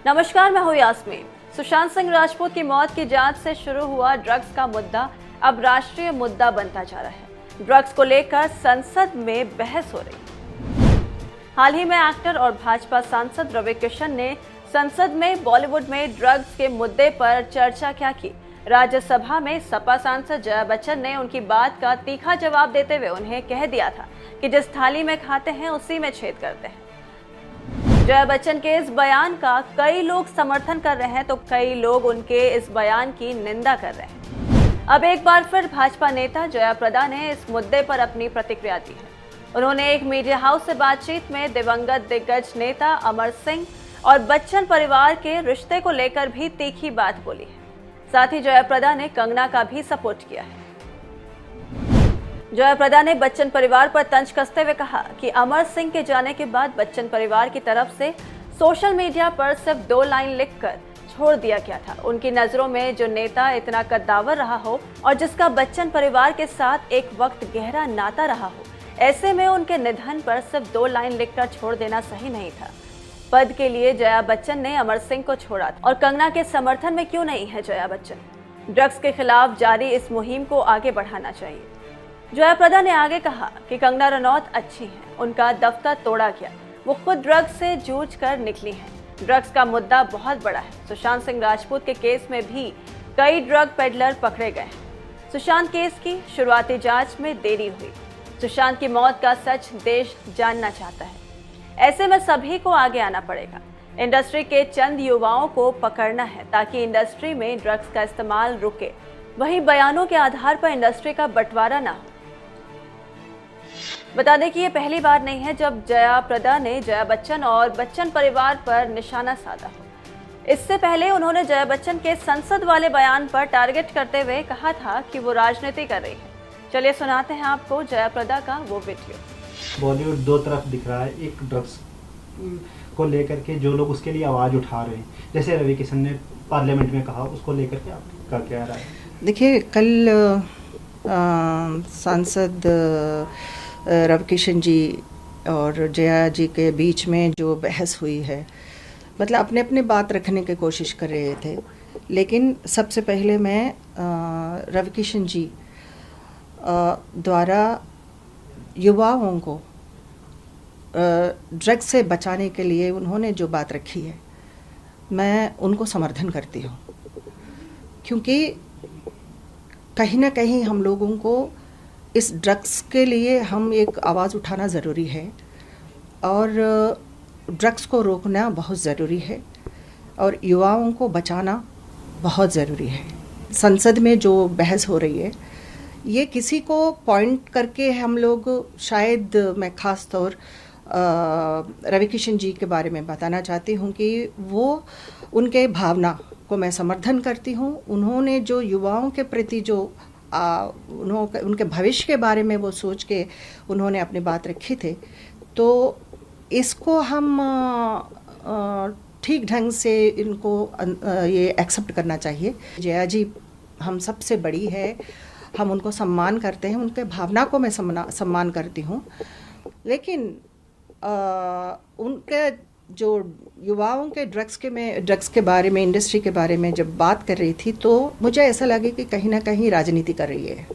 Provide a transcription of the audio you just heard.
नमस्कार, मैं हूँ यास्मीन। सुशांत सिंह राजपूत की मौत की जांच से शुरू हुआ ड्रग्स का मुद्दा अब राष्ट्रीय मुद्दा बनता जा रहा है। ड्रग्स को लेकर संसद में बहस हो रही है। हाल ही में एक्टर और भाजपा सांसद रवि किशन ने संसद में बॉलीवुड में ड्रग्स के मुद्दे पर चर्चा क्या की। राज्यसभा में सपा सांसद जया बच्चन ने उनकी बात का तीखा जवाब देते हुए उन्हें कह दिया था कि जिस थाली में खाते हैं उसी में छेद करते हैं। जया बच्चन के इस बयान का कई लोग समर्थन कर रहे हैं तो कई लोग उनके इस बयान की निंदा कर रहे हैं। अब एक बार फिर भाजपा नेता जया प्रदा ने इस मुद्दे पर अपनी प्रतिक्रिया दी है। उन्होंने एक मीडिया हाउस से बातचीत में दिवंगत दिग्गज नेता अमर सिंह और बच्चन परिवार के रिश्ते को लेकर भी तीखी बात बोली है। साथ ही जया प्रदा ने कंगना का भी सपोर्ट किया है। जया प्रदा ने बच्चन परिवार पर तंज कसते हुए कहा कि अमर सिंह के जाने के बाद बच्चन परिवार की तरफ से सोशल मीडिया पर सिर्फ 2 लाइन लिखकर छोड़ दिया गया था। उनकी नजरों में जो नेता इतना कद्दावर रहा हो और जिसका बच्चन परिवार के साथ एक वक्त गहरा नाता रहा हो, ऐसे में उनके निधन पर सिर्फ 2 लाइन लिखकर छोड़ देना सही नहीं था। पद के लिए जया बच्चन ने अमर सिंह को छोड़ा और कंगना के समर्थन में क्यों नहीं है जया बच्चन। ड्रग्स के खिलाफ जारी इस मुहिम को आगे बढ़ाना चाहिए। जया प्रदा ने आगे कहा कि कंगना रनौत अच्छी हैं, उनका दफ्तर तोड़ा गया, वो खुद ड्रग्स से जूझ कर निकली हैं। ड्रग्स का मुद्दा बहुत बड़ा है। सुशांत सिंह राजपूत के केस में भी कई ड्रग पेडलर पकड़े गए हैं। सुशांत केस की शुरुआती जांच में देरी हुई। सुशांत की मौत का सच देश जानना चाहता है। ऐसे में सभी को आगे आना पड़ेगा। इंडस्ट्री के चंद युवाओं को पकड़ना है ताकि इंडस्ट्री में ड्रग्स का इस्तेमाल रुके। वहीं बयानों के आधार पर इंडस्ट्री का बंटवारा ना हो। बता दें कि ये पहली बार नहीं है जब जया प्रदा ने जया बच्चन और बच्चन परिवार पर निशाना साधा हो। इससे पहले उन्होंने जया बच्चन के संसद वाले बयान पर टारगेट करते हुए कहा था कि वो राजनीति कर रही है। चलिए सुनाते हैं आपको जया प्रदा का वो वीडियो। बॉलीवुड दो तरफ दिख रहा है। एक ड्रग्स को लेकर के जो लोग उसके लिए आवाज़ उठा रहे हैं, जैसे रवि किशन ने पार्लियामेंट में कहा, उसको लेकर के आपका क्या राय है? देखिए, कल सांसद रवि किशन जी और जया जी के बीच में जो बहस हुई है, मतलब अपने अपने बात रखने की कोशिश कर रहे थे। लेकिन सबसे पहले मैं रवि किशन जी द्वारा युवाओं को ड्रग्स से बचाने के लिए उन्होंने जो बात रखी है, मैं उनको समर्थन करती हूँ। क्योंकि कहीं ना कहीं हम लोगों को इस ड्रग्स के लिए हम एक आवाज़ उठाना ज़रूरी है और ड्रग्स को रोकना बहुत ज़रूरी है और युवाओं को बचाना बहुत ज़रूरी है। संसद में जो बहस हो रही है, ये किसी को पॉइंट करके हम लोग शायद, मैं ख़ास तौर रवि किशन जी के बारे में बताना चाहती हूँ कि वो उनके भावना को मैं समर्थन करती हूँ। उन्होंने जो युवाओं के प्रति जो उनके भविष्य के बारे में वो सोच के उन्होंने अपनी बात रखी थे, तो इसको हम ठीक ढंग से इनको ये एक्सेप्ट करना चाहिए। जया जी हम सबसे बड़ी है, हम उनको सम्मान करते हैं, उनके भावना को मैं सम्मान करती हूँ। लेकिन उनके जो युवाओं के ड्रग्स के बारे में, इंडस्ट्री के बारे में जब बात कर रही थी, तो मुझे ऐसा लगे कि कहीं ना कहीं राजनीति कर रही है।